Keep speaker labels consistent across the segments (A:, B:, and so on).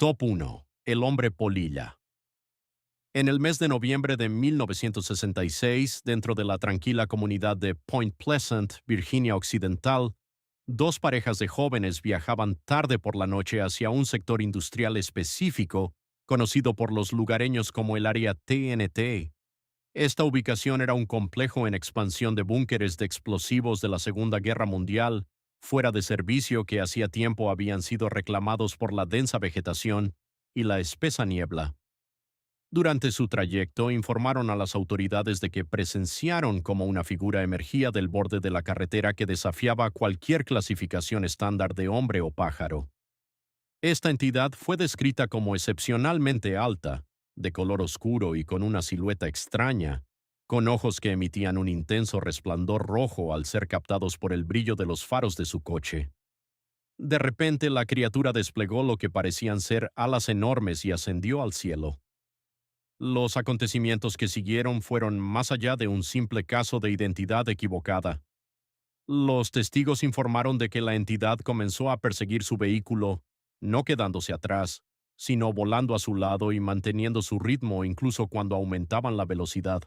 A: Top 1. El hombre polilla. En el mes de noviembre de 1966, dentro de la tranquila comunidad de Point Pleasant, Virginia Occidental, dos parejas de jóvenes viajaban tarde por la noche hacia un sector industrial específico, conocido por los lugareños como el área TNT. Esta ubicación era un complejo en expansión de búnkeres de explosivos de la Segunda Guerra Mundial, fuera de servicio que hacía tiempo habían sido reclamados por la densa vegetación y la espesa niebla. Durante su trayecto informaron a las autoridades de que presenciaron cómo una figura emergía del borde de la carretera que desafiaba cualquier clasificación estándar de hombre o pájaro. Esta entidad fue descrita como excepcionalmente alta, de color oscuro y con una silueta extraña, con ojos que emitían un intenso resplandor rojo al ser captados por el brillo de los faros de su coche. De repente la criatura desplegó lo que parecían ser alas enormes y ascendió al cielo. Los acontecimientos que siguieron fueron más allá de un simple caso de identidad equivocada. Los testigos informaron de que la entidad comenzó a perseguir su vehículo, no quedándose atrás, sino volando a su lado y manteniendo su ritmo incluso cuando aumentaban la velocidad.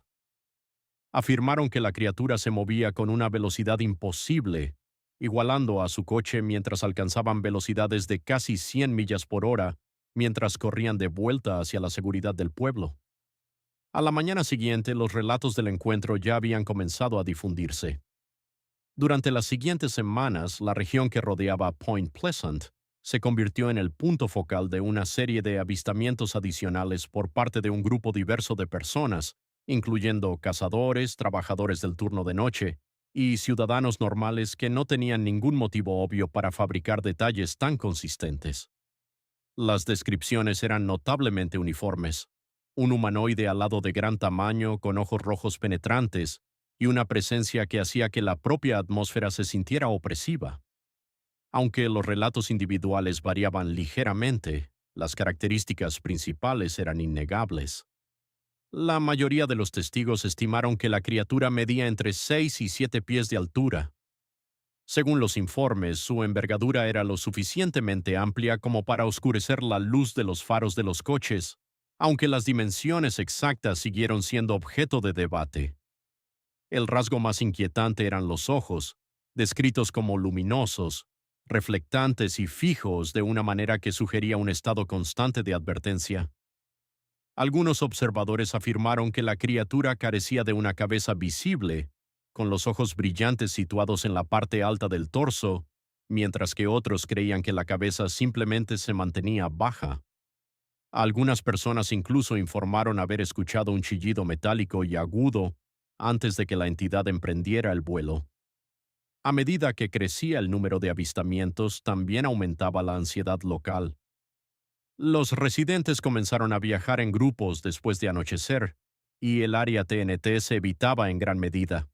A: Afirmaron que la criatura se movía con una velocidad imposible, igualando a su coche mientras alcanzaban velocidades de casi 100 millas por hora, mientras corrían de vuelta hacia la seguridad del pueblo. A la mañana siguiente, los relatos del encuentro ya habían comenzado a difundirse. Durante las siguientes semanas, la región que rodeaba Point Pleasant se convirtió en el punto focal de una serie de avistamientos adicionales por parte de un grupo diverso de personas, incluyendo cazadores, trabajadores del turno de noche y ciudadanos normales que no tenían ningún motivo obvio para fabricar detalles tan consistentes. Las descripciones eran notablemente uniformes. Un humanoide alado de gran tamaño, con ojos rojos penetrantes, y una presencia que hacía que la propia atmósfera se sintiera opresiva. Aunque los relatos individuales variaban ligeramente, las características principales eran innegables. La mayoría de los testigos estimaron que la criatura medía entre 6 y 7 pies de altura. Según los informes, su envergadura era lo suficientemente amplia como para oscurecer la luz de los faros de los coches, aunque las dimensiones exactas siguieron siendo objeto de debate. El rasgo más inquietante eran los ojos, descritos como luminosos, reflectantes y fijos de una manera que sugería un estado constante de advertencia. Algunos observadores afirmaron que la criatura carecía de una cabeza visible, con los ojos brillantes situados en la parte alta del torso, mientras que otros creían que la cabeza simplemente se mantenía baja. Algunas personas incluso informaron haber escuchado un chillido metálico y agudo antes de que la entidad emprendiera el vuelo. A medida que crecía el número de avistamientos, también aumentaba la ansiedad local. Los residentes comenzaron a viajar en grupos después de anochecer, y el área TNT se evitaba en gran medida.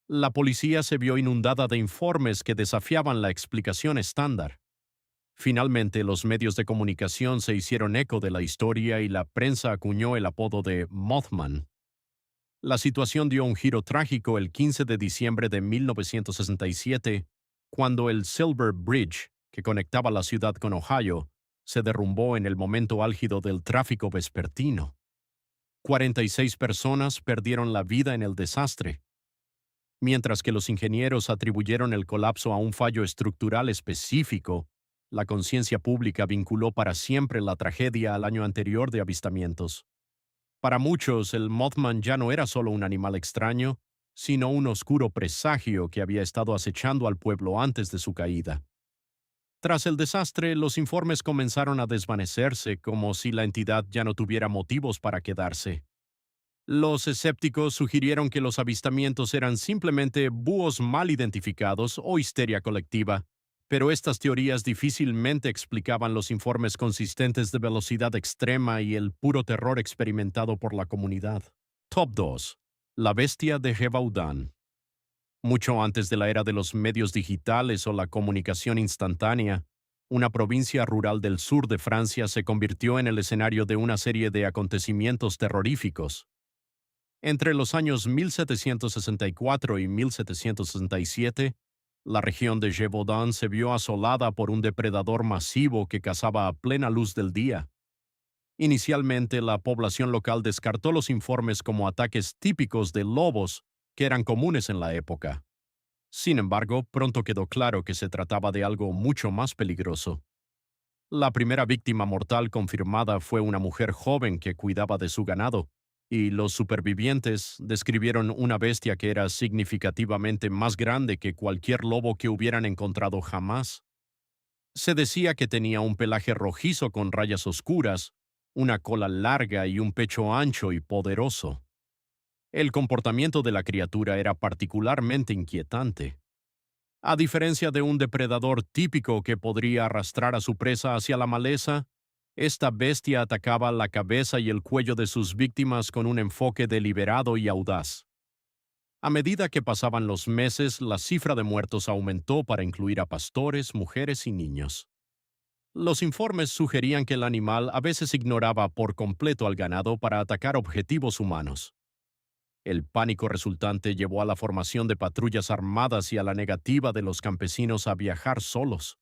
A: La policía se vio inundada de informes que desafiaban la explicación estándar. Finalmente, los medios de comunicación se hicieron eco de la historia y la prensa acuñó el apodo de Mothman. La situación dio un giro trágico el 15 de diciembre de 1967, cuando el Silver Bridge, que conectaba la ciudad con Ohio, se derrumbó en el momento álgido del tráfico vespertino. 46 personas perdieron la vida en el desastre. Mientras que los ingenieros atribuyeron el colapso a un fallo estructural específico, la conciencia pública vinculó para siempre la tragedia al año anterior de avistamientos. Para muchos, el Mothman ya no era solo un animal extraño, sino un oscuro presagio que había estado acechando al pueblo antes de su caída. Tras el desastre, los informes comenzaron a desvanecerse como si la entidad ya no tuviera motivos para quedarse. Los escépticos sugirieron que los avistamientos eran simplemente búhos mal identificados o histeria colectiva, pero estas teorías difícilmente explicaban los informes consistentes de velocidad extrema y el puro terror experimentado por la comunidad. Top 2. La bestia de Gévaudan. Mucho antes de la era de los medios digitales o la comunicación instantánea, una provincia rural del sur de Francia se convirtió en el escenario de una serie de acontecimientos terroríficos. Entre los años 1764 y 1767, La región de Gévaudan se vio asolada por un depredador masivo que cazaba a plena luz del día. Inicialmente, la población local descartó los informes como ataques típicos de lobos que eran comunes en la época. Sin embargo, pronto quedó claro que se trataba de algo mucho más peligroso. La primera víctima mortal confirmada fue una mujer joven que cuidaba de su ganado, y los supervivientes describieron una bestia que era significativamente más grande que cualquier lobo que hubieran encontrado jamás. Se decía que tenía un pelaje rojizo con rayas oscuras, una cola larga y un pecho ancho y poderoso. El comportamiento de la criatura era particularmente inquietante. A diferencia de un depredador típico que podría arrastrar a su presa hacia la maleza, esta bestia atacaba la cabeza y el cuello de sus víctimas con un enfoque deliberado y audaz. A medida que pasaban los meses, la cifra de muertos aumentó para incluir a pastores, mujeres y niños. Los informes sugerían que el animal a veces ignoraba por completo al ganado para atacar objetivos humanos. El pánico resultante llevó a la formación de patrullas armadas y a la negativa de los campesinos a viajar solos.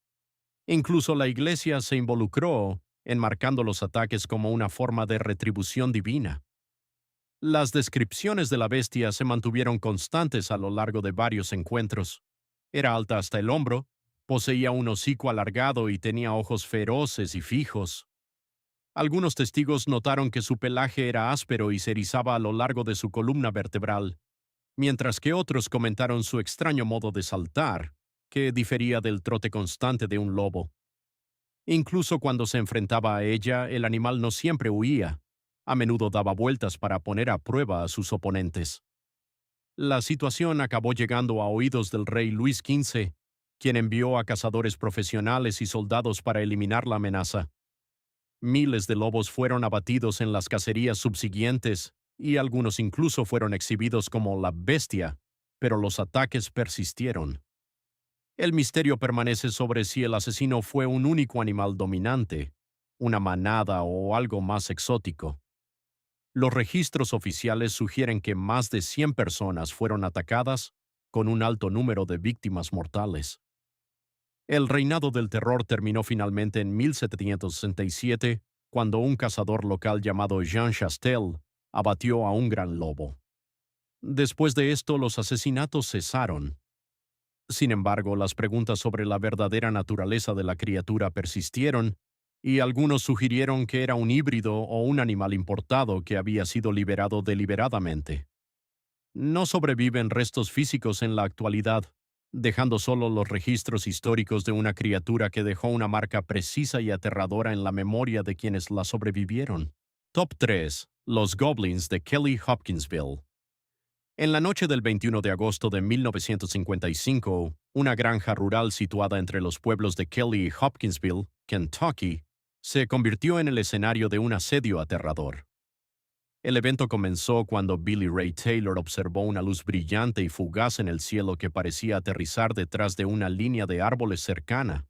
A: Incluso la iglesia se involucró, enmarcando los ataques como una forma de retribución divina. Las descripciones de la bestia se mantuvieron constantes a lo largo de varios encuentros. Era alta hasta el hombro, poseía un hocico alargado y tenía ojos feroces y fijos. Algunos testigos notaron que su pelaje era áspero y se erizaba a lo largo de su columna vertebral, mientras que otros comentaron su extraño modo de saltar, que difería del trote constante de un lobo. Incluso cuando se enfrentaba a ella, el animal no siempre huía. A menudo daba vueltas para poner a prueba a sus oponentes. La situación acabó llegando a oídos del rey Luis XV, quien envió a cazadores profesionales y soldados para eliminar la amenaza. Miles de lobos fueron abatidos en las cacerías subsiguientes, y algunos incluso fueron exhibidos como la bestia, pero los ataques persistieron. El misterio permanece sobre si el asesino fue un único animal dominante, una manada o algo más exótico. Los registros oficiales sugieren que más de 100 personas fueron atacadas, con un alto número de víctimas mortales. El reinado del terror terminó finalmente en 1767, cuando un cazador local llamado Jean Chastel abatió a un gran lobo. Después de esto, los asesinatos cesaron. Sin embargo, las preguntas sobre la verdadera naturaleza de la criatura persistieron, y algunos sugirieron que era un híbrido o un animal importado que había sido liberado deliberadamente. No sobreviven restos físicos en la actualidad, dejando solo los registros históricos de una criatura que dejó una marca precisa y aterradora en la memoria de quienes la sobrevivieron. Top 3. Los Goblins de Kelly Hopkinsville. En la noche del 21 de agosto de 1955, una granja rural situada entre los pueblos de Kelly y Hopkinsville, Kentucky, se convirtió en el escenario de un asedio aterrador. El evento comenzó cuando Billy Ray Taylor observó una luz brillante y fugaz en el cielo que parecía aterrizar detrás de una línea de árboles cercana.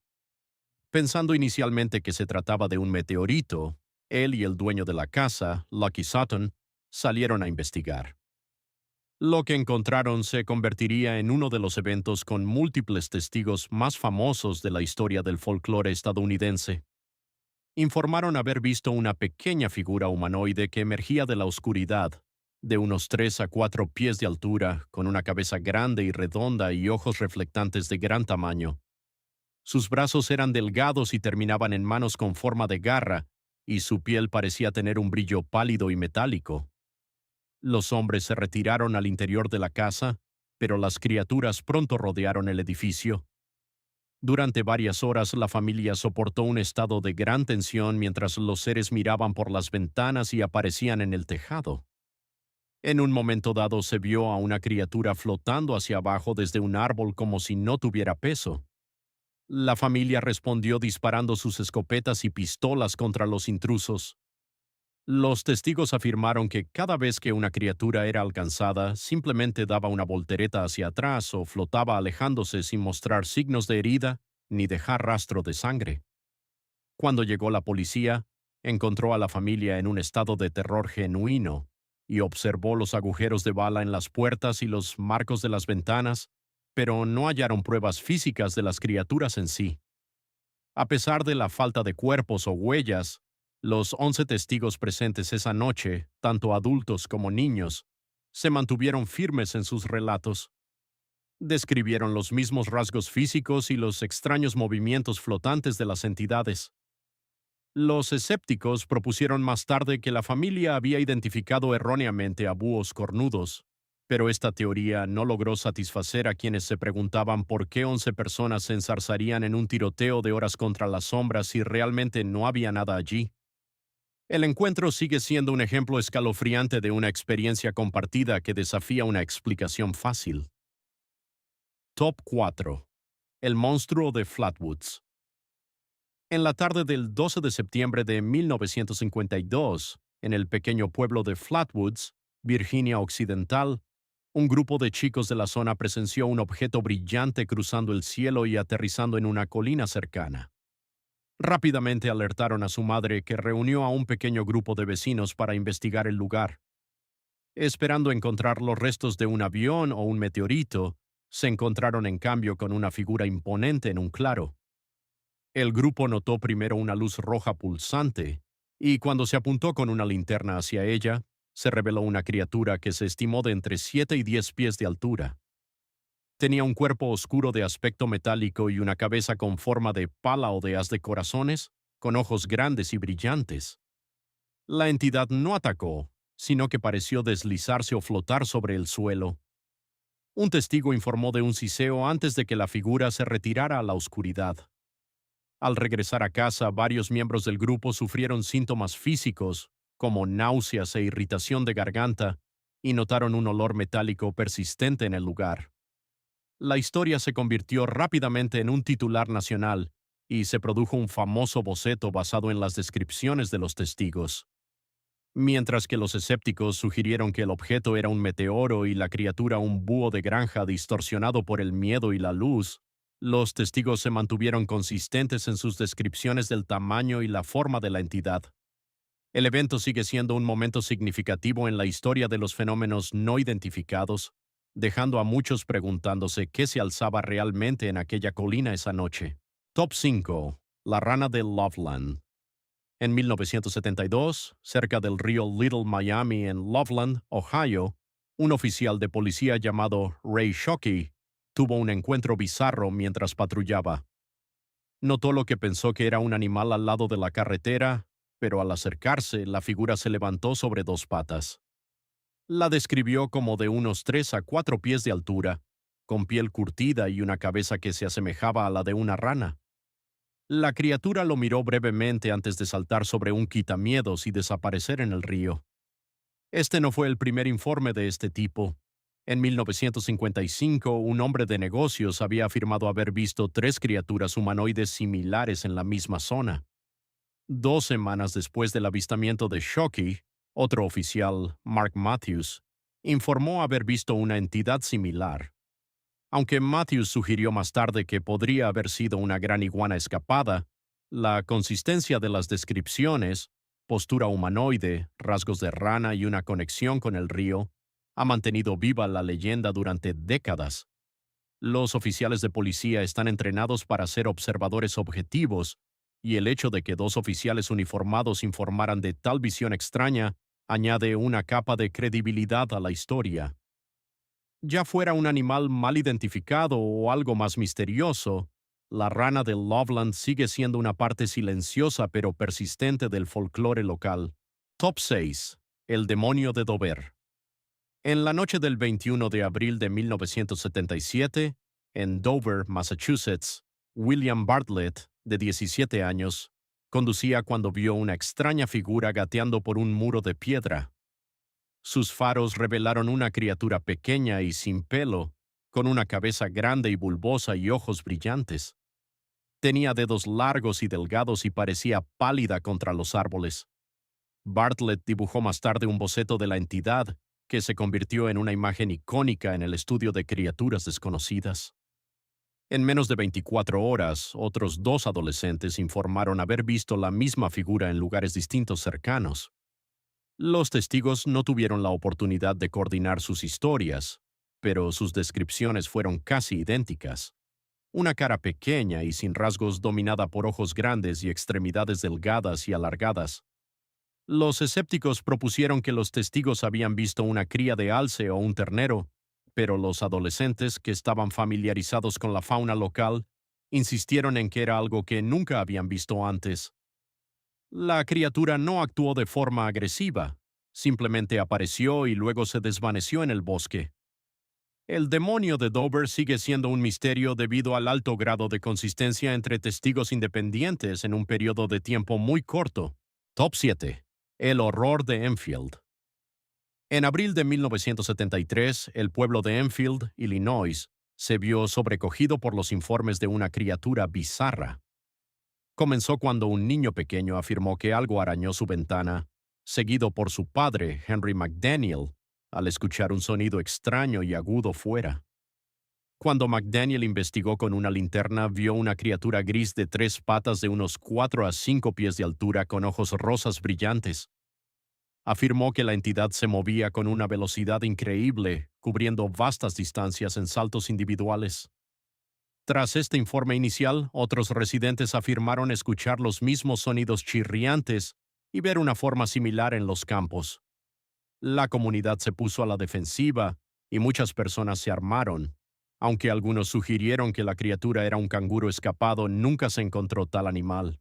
A: Pensando inicialmente que se trataba de un meteorito, él y el dueño de la casa, Lucky Sutton, salieron a investigar. Lo que encontraron se convertiría en uno de los eventos con múltiples testigos más famosos de la historia del folclore estadounidense. Informaron haber visto una pequeña figura humanoide que emergía de la oscuridad, de unos 3 a 4 pies de altura, con una cabeza grande y redonda y ojos reflectantes de gran tamaño. Sus brazos eran delgados y terminaban en manos con forma de garra, y su piel parecía tener un brillo pálido y metálico. Los hombres se retiraron al interior de la casa, pero las criaturas pronto rodearon el edificio. Durante varias horas la familia soportó un estado de gran tensión mientras los seres miraban por las ventanas y aparecían en el tejado. En un momento dado se vio a una criatura flotando hacia abajo desde un árbol como si no tuviera peso. La familia respondió disparando sus escopetas y pistolas contra los intrusos. Los testigos afirmaron que cada vez que una criatura era alcanzada, simplemente daba una voltereta hacia atrás o flotaba alejándose sin mostrar signos de herida ni dejar rastro de sangre. Cuando llegó la policía, encontró a la familia en un estado de terror genuino y observó los agujeros de bala en las puertas y los marcos de las ventanas, pero no hallaron pruebas físicas de las criaturas en sí. A pesar de la falta de cuerpos o huellas, los 11 testigos presentes esa noche, tanto adultos como niños, se mantuvieron firmes en sus relatos. Describieron los mismos rasgos físicos y los extraños movimientos flotantes de las entidades. Los escépticos propusieron más tarde que la familia había identificado erróneamente a búhos cornudos, pero esta teoría no logró satisfacer a quienes se preguntaban por qué 11 personas se ensarzarían en un tiroteo de horas contra las sombras si realmente no había nada allí. El encuentro sigue siendo un ejemplo escalofriante de una experiencia compartida que desafía una explicación fácil. Top 4. El monstruo de Flatwoods. En la tarde del 12 de septiembre de 1952, en el pequeño pueblo de Flatwoods, Virginia Occidental, un grupo de chicos de la zona presenció un objeto brillante cruzando el cielo y aterrizando en una colina cercana. Rápidamente alertaron a su madre, que reunió a un pequeño grupo de vecinos para investigar el lugar. Esperando encontrar los restos de un avión o un meteorito, se encontraron en cambio con una figura imponente en un claro. El grupo notó primero una luz roja pulsante, y cuando se apuntó con una linterna hacia ella, se reveló una criatura que se estimó de entre 7 y 10 pies de altura. Tenía un cuerpo oscuro de aspecto metálico y una cabeza con forma de pala o de haz de corazones, con ojos grandes y brillantes. La entidad no atacó, sino que pareció deslizarse o flotar sobre el suelo. Un testigo informó de un siseo antes de que la figura se retirara a la oscuridad. Al regresar a casa, varios miembros del grupo sufrieron síntomas físicos, como náuseas e irritación de garganta, y notaron un olor metálico persistente en el lugar. La historia se convirtió rápidamente en un titular nacional, y se produjo un famoso boceto basado en las descripciones de los testigos. Mientras que los escépticos sugirieron que el objeto era un meteoro y la criatura un búho de granja distorsionado por el miedo y la luz, los testigos se mantuvieron consistentes en sus descripciones del tamaño y la forma de la entidad. El evento sigue siendo un momento significativo en la historia de los fenómenos no identificados, dejando a muchos preguntándose qué se alzaba realmente en aquella colina esa noche. Top 5. La rana de Loveland. En 1972, cerca del río Little Miami en Loveland, Ohio, un oficial de policía llamado Ray Shockey tuvo un encuentro bizarro mientras patrullaba. Notó lo que pensó que era un animal al lado de la carretera, pero al acercarse, la figura se levantó sobre dos patas. La describió como de unos 3 a 4 pies de altura, con piel curtida y una cabeza que se asemejaba a la de una rana. La criatura lo miró brevemente antes de saltar sobre un quitamiedos y desaparecer en el río. Este no fue el primer informe de este tipo. En 1955, un hombre de negocios había afirmado haber visto 3 criaturas humanoides similares en la misma zona. 2 semanas después del avistamiento de Shockey, otro oficial, Mark Matthews, informó haber visto una entidad similar. Aunque Matthews sugirió más tarde que podría haber sido una gran iguana escapada, la consistencia de las descripciones, postura humanoide, rasgos de rana y una conexión con el río, ha mantenido viva la leyenda durante décadas. Los oficiales de policía están entrenados para ser observadores objetivos, y el hecho de que 2 oficiales uniformados informaran de tal visión extraña añade una capa de credibilidad a la historia. Ya fuera un animal mal identificado o algo más misterioso, la rana de Loveland sigue siendo una parte silenciosa pero persistente del folclore local. Top 6. El demonio de Dover. En la noche del 21 de abril de 1977, en Dover, Massachusetts, William Bartlett, de 17 años, conducía cuando vio una extraña figura gateando por un muro de piedra. Sus faros revelaron una criatura pequeña y sin pelo, con una cabeza grande y bulbosa y ojos brillantes. Tenía dedos largos y delgados y parecía pálida contra los árboles. Bartlett dibujó más tarde un boceto de la entidad, que se convirtió en una imagen icónica en el estudio de criaturas desconocidas. En menos de 24 horas, otros 2 adolescentes informaron haber visto la misma figura en lugares distintos cercanos. Los testigos no tuvieron la oportunidad de coordinar sus historias, pero sus descripciones fueron casi idénticas. Una cara pequeña y sin rasgos dominada por ojos grandes y extremidades delgadas y alargadas. Los escépticos propusieron que los testigos habían visto una cría de alce o un ternero, pero los adolescentes, que estaban familiarizados con la fauna local, insistieron en que era algo que nunca habían visto antes. La criatura no actuó de forma agresiva, simplemente apareció y luego se desvaneció en el bosque. El demonio de Dover sigue siendo un misterio debido al alto grado de consistencia entre testigos independientes en un periodo de tiempo muy corto. Top 7. El horror de Enfield. En abril de 1973, el pueblo de Enfield, Illinois, se vio sobrecogido por los informes de una criatura bizarra. Comenzó cuando un niño pequeño afirmó que algo arañó su ventana, seguido por su padre, Henry McDaniel, al escuchar un sonido extraño y agudo fuera. Cuando McDaniel investigó con una linterna, vio una criatura gris de 3 patas de unos 4 a 5 pies de altura con ojos rosas brillantes. Afirmó que la entidad se movía con una velocidad increíble, cubriendo vastas distancias en saltos individuales. Tras este informe inicial, otros residentes afirmaron escuchar los mismos sonidos chirriantes y ver una forma similar en los campos. La comunidad se puso a la defensiva y muchas personas se armaron. Aunque algunos sugirieron que la criatura era un canguro escapado, nunca se encontró tal animal.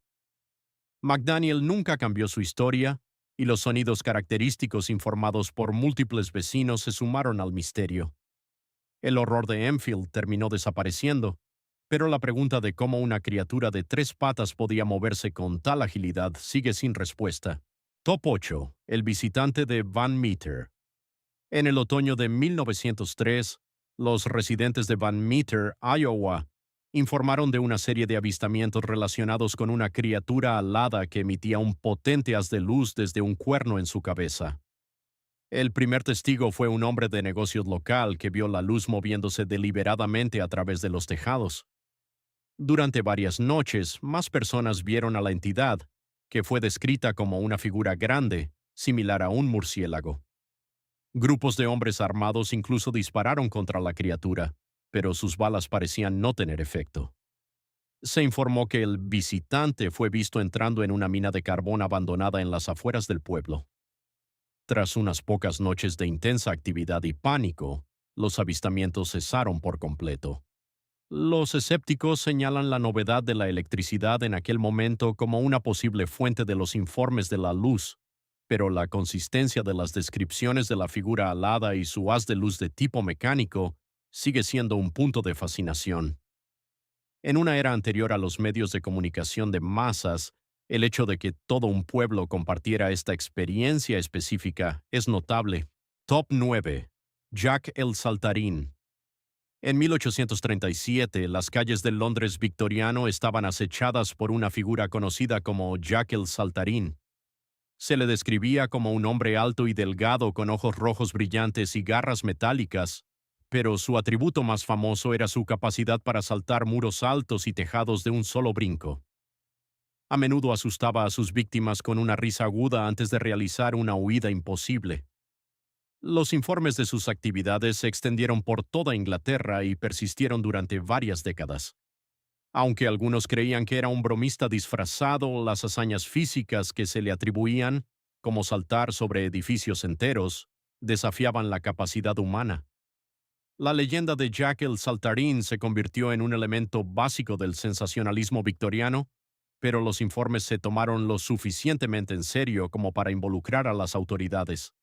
A: McDaniel nunca cambió su historia, y los sonidos característicos informados por múltiples vecinos se sumaron al misterio. El horror de Enfield terminó desapareciendo, pero la pregunta de cómo una criatura de 3 patas podía moverse con tal agilidad sigue sin respuesta. Top 8. El visitante de Van Meter. En el otoño de 1903, los residentes de Van Meter, Iowa, informaron de una serie de avistamientos relacionados con una criatura alada que emitía un potente haz de luz desde un cuerno en su cabeza. El primer testigo fue un hombre de negocios local que vio la luz moviéndose deliberadamente a través de los tejados. Durante varias noches, más personas vieron a la entidad, que fue descrita como una figura grande, similar a un murciélago. Grupos de hombres armados incluso dispararon contra la criatura, pero sus balas parecían no tener efecto. Se informó que el visitante fue visto entrando en una mina de carbón abandonada en las afueras del pueblo. Tras unas pocas noches de intensa actividad y pánico, los avistamientos cesaron por completo. Los escépticos señalan la novedad de la electricidad en aquel momento como una posible fuente de los informes de la luz, pero la consistencia de las descripciones de la figura alada y su haz de luz de tipo mecánico sigue siendo un punto de fascinación. En una era anterior a los medios de comunicación de masas, el hecho de que todo un pueblo compartiera esta experiencia específica es notable. Top 9. Jack el Saltarín. En 1837, las calles del Londres victoriano estaban acechadas por una figura conocida como Jack el Saltarín. Se le describía como un hombre alto y delgado con ojos rojos brillantes y garras metálicas, pero su atributo más famoso era su capacidad para saltar muros altos y tejados de un solo brinco. A menudo asustaba a sus víctimas con una risa aguda antes de realizar una huida imposible. Los informes de sus actividades se extendieron por toda Inglaterra y persistieron durante varias décadas. Aunque algunos creían que era un bromista disfrazado, las hazañas físicas que se le atribuían, como saltar sobre edificios enteros, desafiaban la capacidad humana. La leyenda de Jack el Saltarín se convirtió en un elemento básico del sensacionalismo victoriano, pero los informes se tomaron lo suficientemente en serio como para involucrar a las autoridades.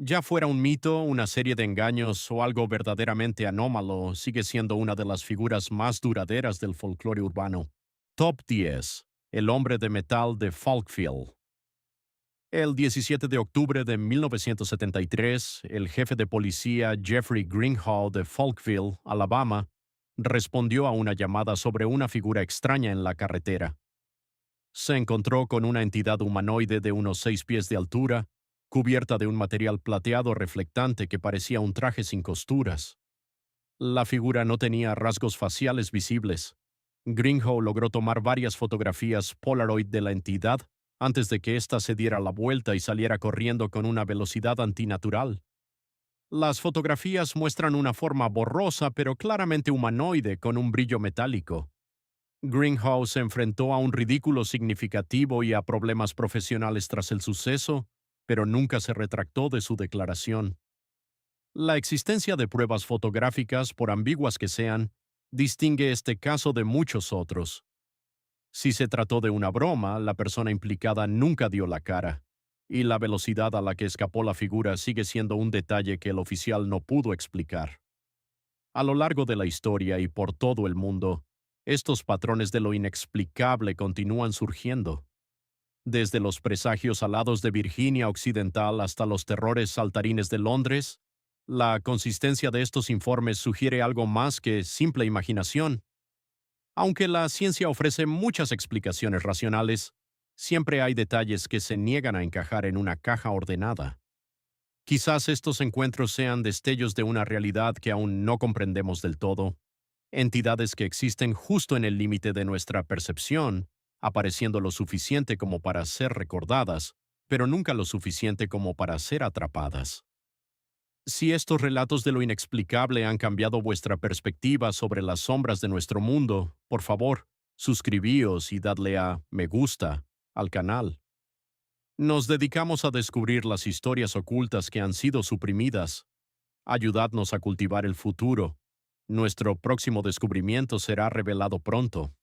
A: Ya fuera un mito, una serie de engaños o algo verdaderamente anómalo, sigue siendo una de las figuras más duraderas del folclore urbano. Top 10. El hombre de metal de Falkfield. El 17 de octubre de 1973, el jefe de policía Jeffrey Greenhall de Falkfield, Alabama, respondió a una llamada sobre una figura extraña en la carretera. Se encontró con una entidad humanoide de unos 6 pies de altura, cubierta de un material plateado reflectante que parecía un traje sin costuras. La figura no tenía rasgos faciales visibles. Greenhow logró tomar varias fotografías Polaroid de la entidad antes de que ésta se diera la vuelta y saliera corriendo con una velocidad antinatural. Las fotografías muestran una forma borrosa pero claramente humanoide con un brillo metálico. Greenhouse se enfrentó a un ridículo significativo y a problemas profesionales tras el suceso, pero nunca se retractó de su declaración. La existencia de pruebas fotográficas, por ambiguas que sean, distingue este caso de muchos otros. Si se trató de una broma, la persona implicada nunca dio la cara, y la velocidad a la que escapó la figura sigue siendo un detalle que el oficial no pudo explicar. A lo largo de la historia y por todo el mundo, estos patrones de lo inexplicable continúan surgiendo. Desde los presagios alados de Virginia Occidental hasta los terrores saltarines de Londres, la consistencia de estos informes sugiere algo más que simple imaginación. Aunque la ciencia ofrece muchas explicaciones racionales, siempre hay detalles que se niegan a encajar en una caja ordenada. Quizás estos encuentros sean destellos de una realidad que aún no comprendemos del todo, entidades que existen justo en el límite de nuestra percepción, apareciendo lo suficiente como para ser recordadas, pero nunca lo suficiente como para ser atrapadas. Si estos relatos de lo inexplicable han cambiado vuestra perspectiva sobre las sombras de nuestro mundo, por favor, suscribíos y dadle a me gusta al canal. Nos dedicamos a descubrir las historias ocultas que han sido suprimidas. Ayudadnos a cultivar el futuro. Nuestro próximo descubrimiento será revelado pronto.